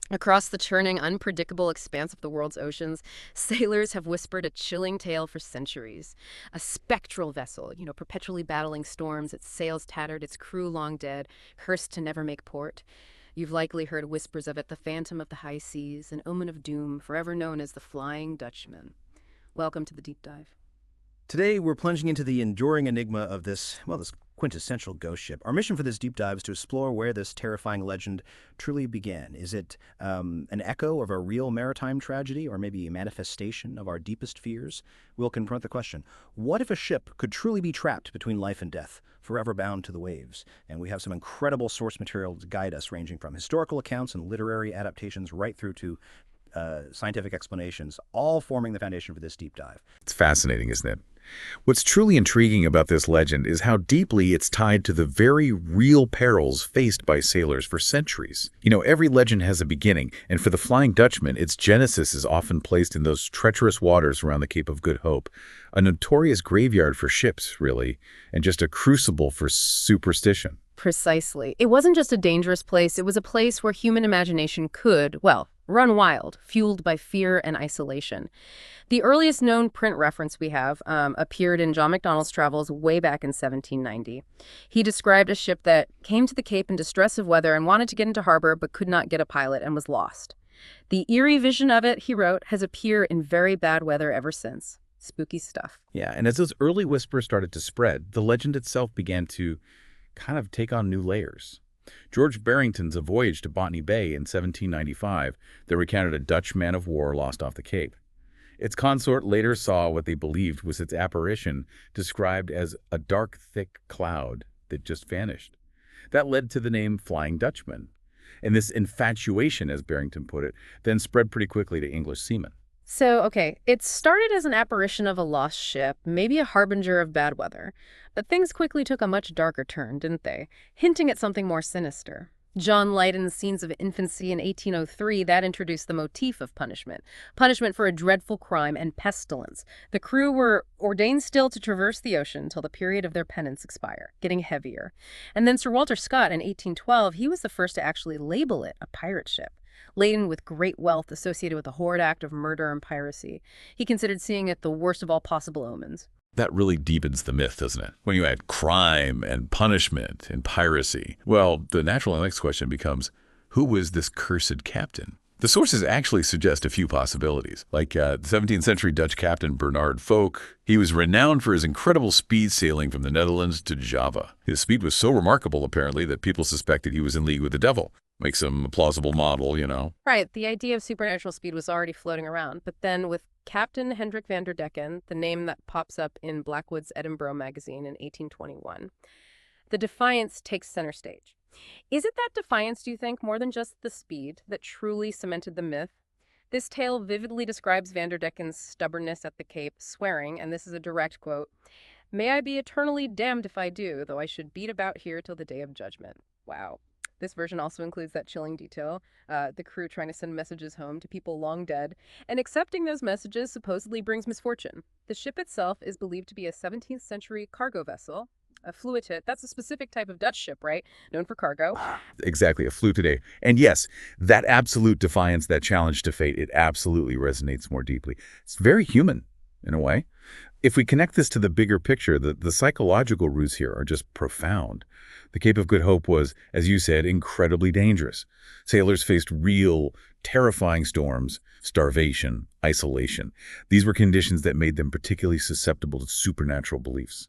Across the churning, unpredictable expanse of the world's oceans, sailors have whispered a chilling tale for centuries. A spectral vessel, perpetually battling storms, its sails tattered, its crew long dead, cursed to never make port. You've likely heard whispers of it, the phantom of the high seas, an omen of doom, forever known as the Flying Dutchman. Welcome to the deep dive. Today, we're plunging into the enduring enigma of this quintessential ghost ship. Our mission for this deep dive is to explore where this terrifying legend truly began. Is it an echo of a real maritime tragedy, or maybe a manifestation of our deepest fears? We'll confront the question, what if a ship could truly be trapped between life and death, forever bound to the waves? And we have some incredible source material to guide us, ranging from historical accounts and literary adaptations right through to scientific explanations, all forming the foundation for this deep dive. It's fascinating, isn't it? What's truly intriguing about this legend is how deeply it's tied to the very real perils faced by sailors for centuries. Every legend has a beginning, and for the Flying Dutchman, its genesis is often placed in those treacherous waters around the Cape of Good Hope, a notorious graveyard for ships, really, and just a crucible for superstition. Precisely. It wasn't just a dangerous place, it was a place where human imagination could, well, run wild, fueled by fear and isolation. The earliest known print reference we have appeared in John Macdonald's travels way back in 1790. He described a ship that came to the Cape in distress of weather and wanted to get into harbor but could not get a pilot and was lost. The eerie vision of it, he wrote, has appeared in very bad weather ever since. Spooky stuff. Yeah, and as those early whispers started to spread, the legend itself began to kind of take on new layers. George Barrington's A Voyage to Botany Bay in 1795 that recounted a Dutch man of war lost off the Cape. Its consort later saw what they believed was its apparition, described as a dark, thick cloud that just vanished. That led to the name Flying Dutchman. And this infatuation, as Barrington put it, then spread pretty quickly to English seamen. So, okay, it started as an apparition of a lost ship, maybe a harbinger of bad weather. But things quickly took a much darker turn, didn't they? Hinting at something more sinister. John Lydon's Scenes of Infancy in 1803, that introduced the motif of punishment. Punishment for a dreadful crime and pestilence. The crew were ordained still to traverse the ocean till the period of their penance expire, getting heavier. And then Sir Walter Scott in 1812, he was the first to actually label it a pirate ship, laden with great wealth associated with a horrid act of murder and piracy. He considered seeing it the worst of all possible omens. That really deepens the myth, doesn't it? When you add crime and punishment and piracy, well, the natural next question becomes, who was this cursed captain? The sources actually suggest a few possibilities. Like the 17th century Dutch captain Bernard Foch, he was renowned for his incredible speed sailing from the Netherlands to Java. His speed was so remarkable, apparently, that people suspected he was in league with the devil. Makes him a plausible model. Right, the idea of supernatural speed was already floating around, but then with Captain Hendrik van der Decken, the name that pops up in Blackwood's Edinburgh magazine in 1821, the defiance takes center stage. Is it that defiance, do you think, more than just the speed, that truly cemented the myth? This tale vividly describes van der Decken's stubbornness at the Cape, swearing, and this is a direct quote, "May I be eternally damned if I do, though I should beat about here till the day of judgment." Wow. This version also includes that chilling detail, the crew trying to send messages home to people long dead, and accepting those messages supposedly brings misfortune. The ship itself is believed to be a 17th century cargo vessel, a fluitit. That's a specific type of Dutch ship, right? Known for cargo. Exactly, a fluitit. And yes, that absolute defiance, that challenge to fate, it absolutely resonates more deeply. It's very human, in a way. If we connect this to the bigger picture, the psychological roots here are just profound. The Cape of Good Hope was, as you said, incredibly dangerous. Sailors faced real, terrifying storms, starvation, isolation. These were conditions that made them particularly susceptible to supernatural beliefs.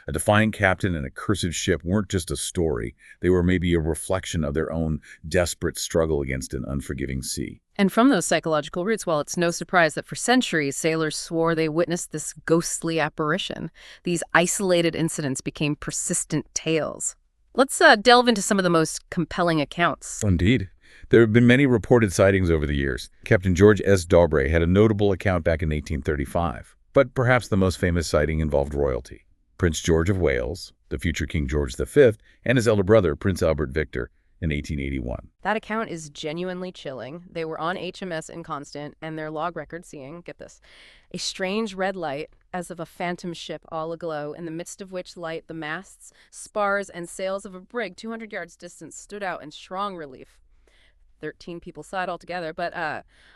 A defiant captain and a cursed ship weren't just a story. They were maybe a reflection of their own desperate struggle against an unforgiving sea. And from those psychological roots, well, it's no surprise that for centuries, sailors swore they witnessed this ghostly apparition. These isolated incidents became persistent tales. Let's delve into some of the most compelling accounts. Indeed. There have been many reported sightings over the years. Captain George S. Daubrey had a notable account back in 1835. But perhaps the most famous sighting involved royalty. Prince George of Wales, the future King George V, and his elder brother, Prince Albert Victor, in 1881. That account is genuinely chilling. They were on HMS Inconstant, and their log record seeing, get this, a strange red light as of a phantom ship all aglow, in the midst of which light the masts, spars, and sails of a brig 200 yards distant stood out in strong relief. 13 people saw it altogether, but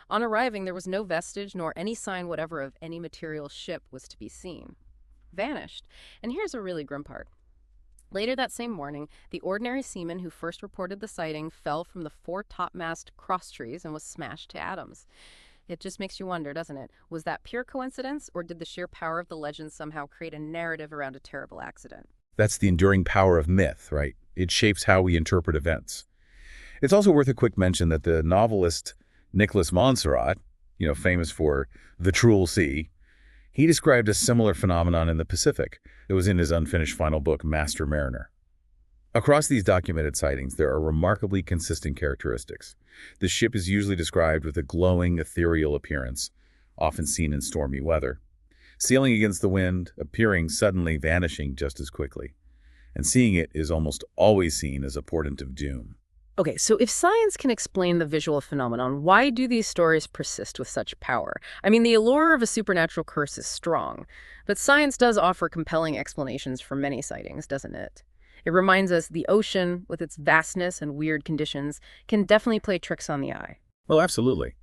on arriving, there was no vestige nor any sign whatever of any material ship was to be seen. Vanished. And here's a really grim part. Later that same morning, the ordinary seaman who first reported the sighting fell from the fore-topmast crosstrees and was smashed to atoms. It just makes you wonder, doesn't it? Was that pure coincidence, or did the sheer power of the legend somehow create a narrative around a terrible accident? That's the enduring power of myth, right? It shapes how we interpret events. It's also worth a quick mention that the novelist Nicholas Montserrat, famous for The Cruel Sea, he described a similar phenomenon in the Pacific. It was in his unfinished final book, Master Mariner. Across these documented sightings, there are remarkably consistent characteristics. The ship is usually described with a glowing, ethereal appearance, often seen in stormy weather, sailing against the wind, appearing suddenly, vanishing just as quickly. And seeing it is almost always seen as a portent of doom. Okay, so if science can explain the visual phenomenon, why do these stories persist with such power? I mean, the allure of a supernatural curse is strong, but science does offer compelling explanations for many sightings, doesn't it? It reminds us the ocean, with its vastness and weird conditions, can definitely play tricks on the eye. Oh, absolutely.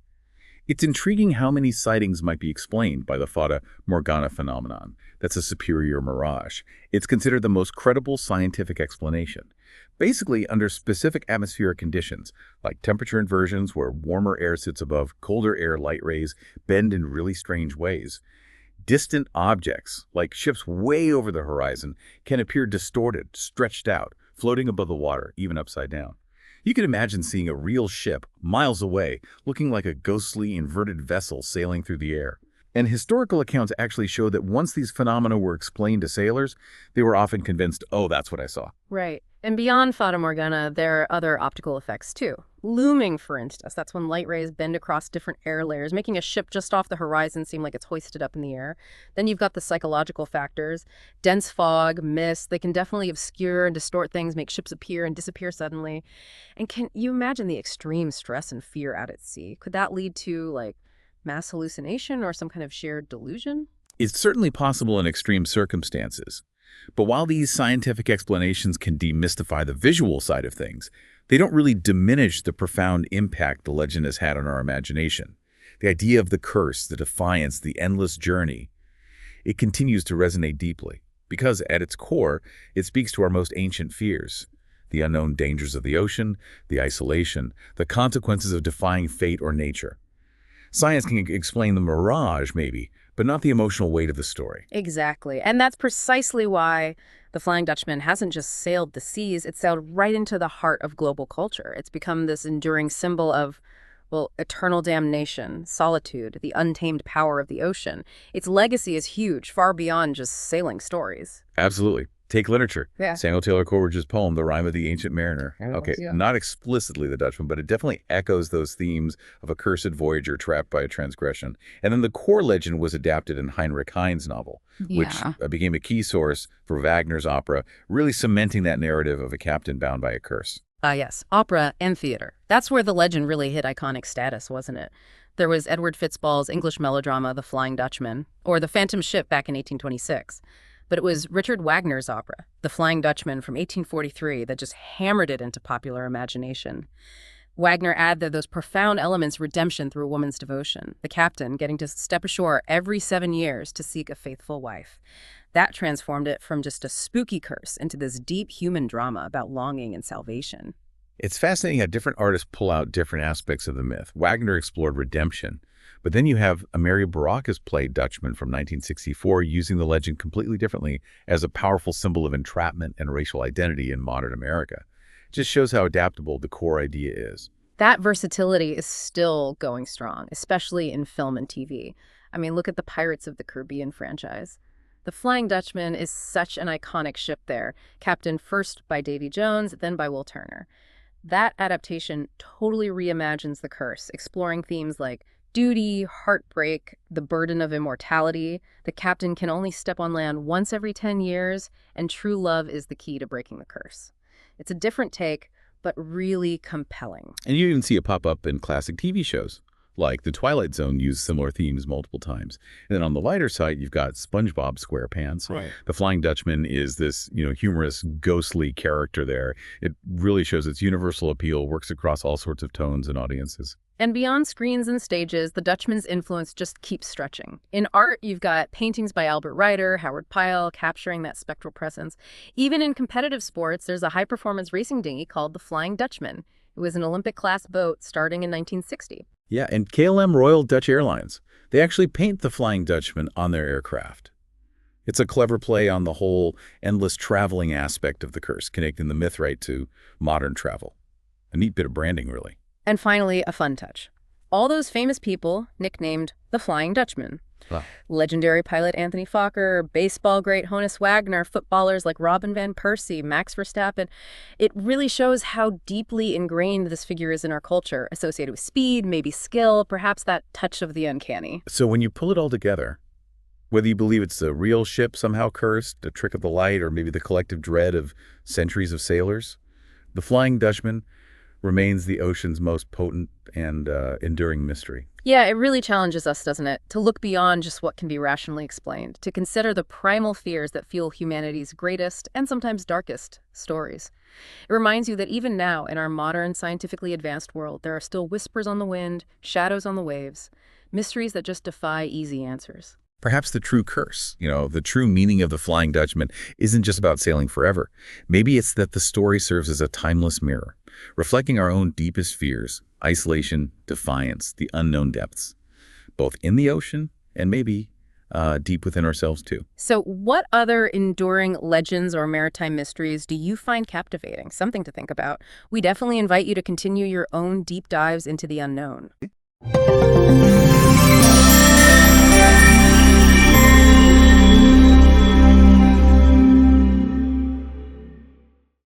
It's intriguing how many sightings might be explained by the Fata Morgana phenomenon. That's a superior mirage. It's considered the most credible scientific explanation. Basically, under specific atmospheric conditions, like temperature inversions where warmer air sits above colder air, light rays bend in really strange ways. Distant objects, like ships way over the horizon, can appear distorted, stretched out, floating above the water, even upside down. You can imagine seeing a real ship miles away, looking like a ghostly, inverted vessel sailing through the air. And historical accounts actually show that once these phenomena were explained to sailors, they were often convinced, oh, that's what I saw. Right. And beyond Fata Morgana, there are other optical effects, too. Looming, for instance. That's when light rays bend across different air layers, making a ship just off the horizon seem like it's hoisted up in the air. Then you've got the psychological factors. Dense fog, mist, they can definitely obscure and distort things, make ships appear and disappear suddenly. And can you imagine the extreme stress and fear out at sea? Could that lead to, mass hallucination or some kind of shared delusion? It's certainly possible in extreme circumstances. But while these scientific explanations can demystify the visual side of things, they don't really diminish the profound impact the legend has had on our imagination. The idea of the curse, the defiance, the endless journey, it continues to resonate deeply because at its core, it speaks to our most ancient fears. The unknown dangers of the ocean, the isolation, the consequences of defying fate or nature. Science can explain the mirage, maybe, but not the emotional weight of the story. Exactly. And that's precisely why the Flying Dutchman hasn't just sailed the seas, it's sailed right into the heart of global culture. It's become this enduring symbol of, eternal damnation, solitude, the untamed power of the ocean. Its legacy is huge, far beyond just sailing stories. Absolutely. Take literature. Yeah. Samuel Taylor Coleridge's poem, The Rime of the Ancient Mariner. Okay, yeah. not explicitly the Dutchman, but it definitely echoes those themes of a cursed voyager trapped by a transgression. And then the core legend was adapted in Heinrich Heine's novel, which became a key source for Wagner's opera, really cementing that narrative of a captain bound by a curse. Yes, opera and theater. That's where the legend really hit iconic status, wasn't it? There was Edward Fitzball's English melodrama, The Flying Dutchman, or The Phantom Ship back in 1826. But it was Richard Wagner's opera, The Flying Dutchman from 1843, that just hammered it into popular imagination. Wagner added those profound elements, redemption through a woman's devotion, the captain getting to step ashore every 7 years to seek a faithful wife. That transformed it from just a spooky curse into this deep human drama about longing and salvation. It's fascinating how different artists pull out different aspects of the myth. Wagner explored redemption, but then you have Amerio Baracus play Dutchman from 1964, using the legend completely differently as a powerful symbol of entrapment and racial identity in modern America. It just shows how adaptable the core idea is. That versatility is still going strong, especially in film and TV. I mean, look at the Pirates of the Caribbean franchise. The Flying Dutchman is such an iconic ship there, captained first by Davy Jones, then by Will Turner. That adaptation totally reimagines the curse, exploring themes like duty, heartbreak, the burden of immortality. The captain can only step on land once every 10 years, and true love is the key to breaking the curse. It's a different take, but really compelling. And you even see it pop up in classic TV shows. Like the Twilight Zone used similar themes multiple times. And then on the lighter side, you've got SpongeBob SquarePants. Right. The Flying Dutchman is this, humorous, ghostly character there. It really shows its universal appeal, works across all sorts of tones and audiences. And beyond screens and stages, the Dutchman's influence just keeps stretching. In art, you've got paintings by Albert Ryder, Howard Pyle, capturing that spectral presence. Even in competitive sports, there's a high-performance racing dinghy called the Flying Dutchman. It was an Olympic-class boat starting in 1960. Yeah, and KLM Royal Dutch Airlines, they actually paint the Flying Dutchman on their aircraft. It's a clever play on the whole endless traveling aspect of the curse, connecting the myth right to modern travel. A neat bit of branding, really. And finally, a fun touch. All those famous people nicknamed the Flying Dutchman. Wow. Legendary pilot Anthony Fokker, baseball great Honus Wagner, footballers like Robin van Persie, Max Verstappen. It really shows how deeply ingrained this figure is in our culture, associated with speed, maybe skill, perhaps that touch of the uncanny. So when you pull it all together, whether you believe it's a real ship somehow cursed, a trick of the light, or maybe the collective dread of centuries of sailors, the Flying Dutchman remains the ocean's most potent and enduring mystery. Yeah, it really challenges us, doesn't it? To look beyond just what can be rationally explained, to consider the primal fears that fuel humanity's greatest and sometimes darkest stories. It reminds you that even now, in our modern, scientifically advanced world, there are still whispers on the wind, shadows on the waves, mysteries that just defy easy answers. Perhaps the true curse, the true meaning of the Flying Dutchman isn't just about sailing forever. Maybe it's that the story serves as a timeless mirror, reflecting our own deepest fears, isolation, defiance, the unknown depths, both in the ocean and maybe deep within ourselves too. So what other enduring legends or maritime mysteries do you find captivating? Something to think about. We definitely invite you to continue your own deep dives into the unknown.